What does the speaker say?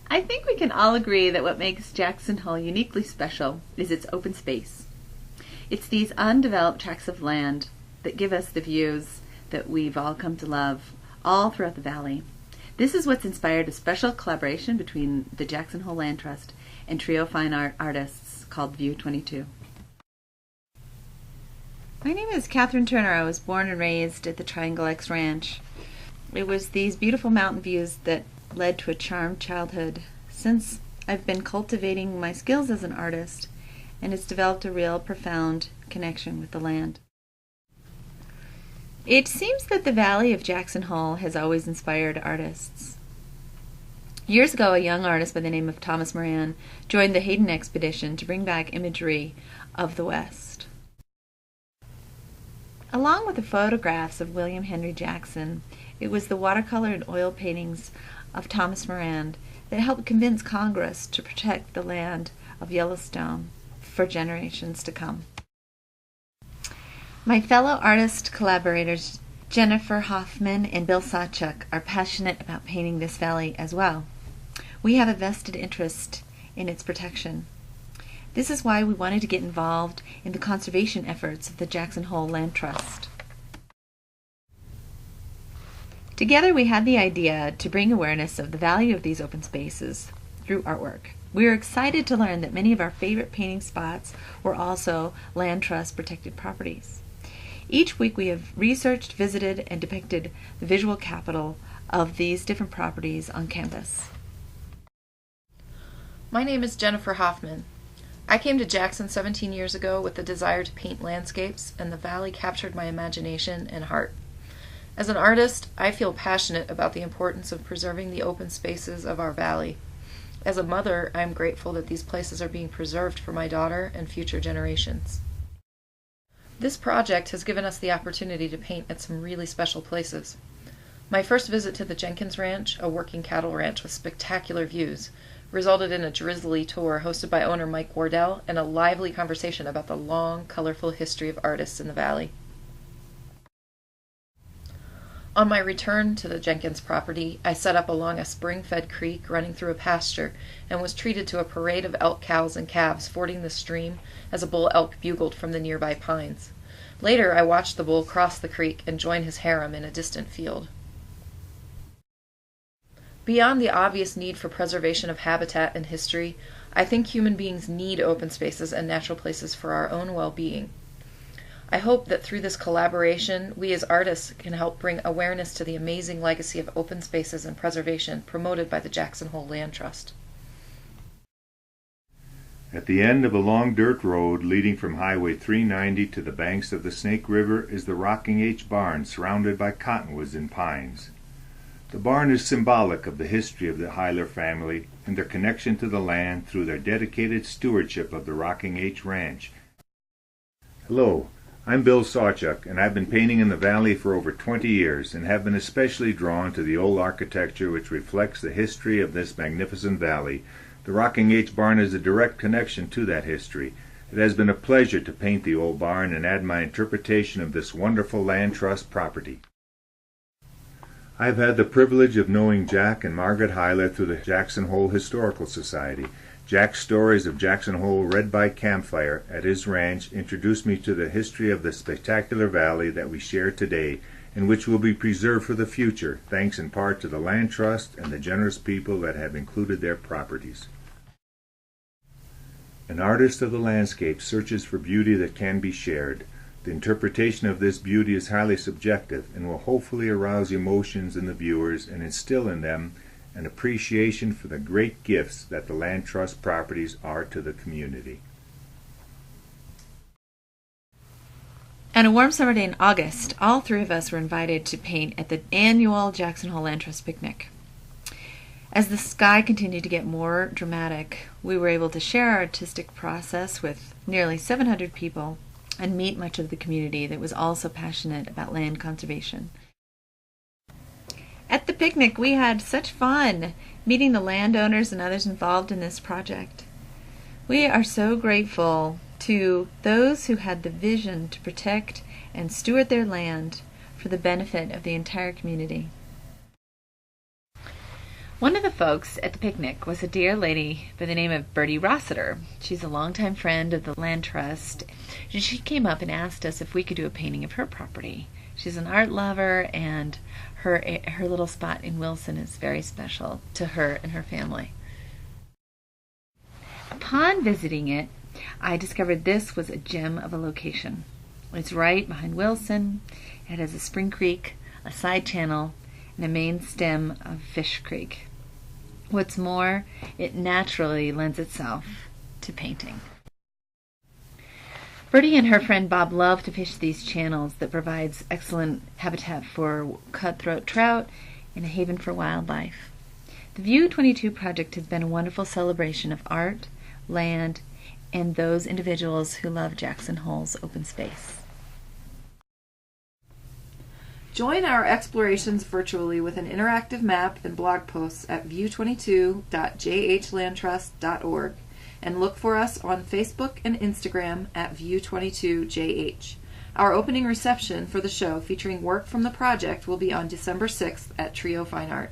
I think we can all agree that what makes Jackson Hole uniquely special is its open space. It's these undeveloped tracts of land that give us the views that we've all come to love all throughout the valley. This is what's inspired a special collaboration between the Jackson Hole Land Trust and trio fine artists called View 22. My name is Catherine Turner. I was born and raised at the Triangle X Ranch. It was these beautiful mountain views that led to a charmed childhood. Since I've been cultivating my skills as an artist, and it's developed a real profound connection with the land. It seems that the Valley of Jackson Hole has always inspired artists. Years ago, a young artist by the name of Thomas Moran joined the Hayden expedition to bring back imagery of the West. Along with the photographs of William Henry Jackson, it was the watercolor and oil paintings of Thomas Moran that helped convince Congress to protect the land of Yellowstone for generations to come. My fellow artist collaborators Jennifer Hoffman and Bill Sawchuk are passionate about painting this valley as well. We have a vested interest in its protection. This is why we wanted to get involved in the conservation efforts of the Jackson Hole Land Trust. Together we had the idea to bring awareness of the value of these open spaces through artwork. We are excited to learn that many of our favorite painting spots were also Land Trust protected properties. Each week we have researched, visited, and depicted the visual capital of these different properties on canvas. My name is Jennifer Hoffman. I came to Jackson 17 years ago with the desire to paint landscapes, and the valley captured my imagination and heart. As an artist, I feel passionate about the importance of preserving the open spaces of our valley. As a mother, I am grateful that these places are being preserved for my daughter and future generations. This project has given us the opportunity to paint at some really special places. My first visit to the Jenkins Ranch, a working cattle ranch with spectacular views, resulted in a drizzly tour hosted by owner Mike Wardell and a lively conversation about the long, colorful history of artists in the valley. On my return to the Jenkins property, I set up along a spring-fed creek running through a pasture and was treated to a parade of elk cows and calves fording the stream as a bull elk bugled from the nearby pines. Later, I watched the bull cross the creek and join his harem in a distant field. Beyond the obvious need for preservation of habitat and history, I think human beings need open spaces and natural places for our own well-being. I hope that through this collaboration, we as artists can help bring awareness to the amazing legacy of open spaces and preservation promoted by the Jackson Hole Land Trust. At the end of a long dirt road leading from Highway 390 to the banks of the Snake River is the Rocking H Barn, surrounded by cottonwoods and pines. The barn is symbolic of the history of the Hyler family and their connection to the land through their dedicated stewardship of the Rocking H Ranch. Hello. I'm Bill Sawchuk, and I've been painting in the valley for over 20 years and have been especially drawn to the old architecture which reflects the history of this magnificent valley. The Rocking H Barn is a direct connection to that history. It has been a pleasure to paint the old barn and add my interpretation of this wonderful land trust property. I've had the privilege of knowing Jack and Margaret Hyler through the Jackson Hole Historical Society. Jack's stories of Jackson Hole read by campfire at his ranch introduced me to the history of the spectacular valley that we share today and which will be preserved for the future, thanks in part to the Land Trust and the generous people that have included their properties. An artist of the landscape searches for beauty that can be shared. The interpretation of this beauty is highly subjective and will hopefully arouse emotions in the viewers and instill in them an appreciation for the great gifts that the Land Trust properties are to the community. On a warm summer day in August, all three of us were invited to paint at the annual Jackson Hole Land Trust picnic. As the sky continued to get more dramatic, we were able to share our artistic process with nearly 700 people and meet much of the community that was also passionate about land conservation. At the picnic, we had such fun meeting the landowners and others involved in this project. We are so grateful to those who had the vision to protect and steward their land for the benefit of the entire community. One of the folks at the picnic was a dear lady by the name of Bertie Rossiter. She's a longtime friend of the Land Trust. She came up and asked us if we could do a painting of her property. She's an art lover, and her little spot in Wilson is very special to her and her family. Upon visiting it, I discovered this was a gem of a location. It's right behind Wilson. It has a spring creek, a side channel, and a main stem of Fish Creek. What's more, it naturally lends itself to painting. Bertie and her friend Bob love to fish these channels that provides excellent habitat for cutthroat trout and a haven for wildlife. The View 22 project has been a wonderful celebration of art, land, and those individuals who love Jackson Hole's open space. Join our explorations virtually with an interactive map and blog posts at view22.jhlandtrust.org and look for us on Facebook and Instagram at View22JH. Our opening reception for the show featuring work from the project will be on December 6th at Trio Fine Art.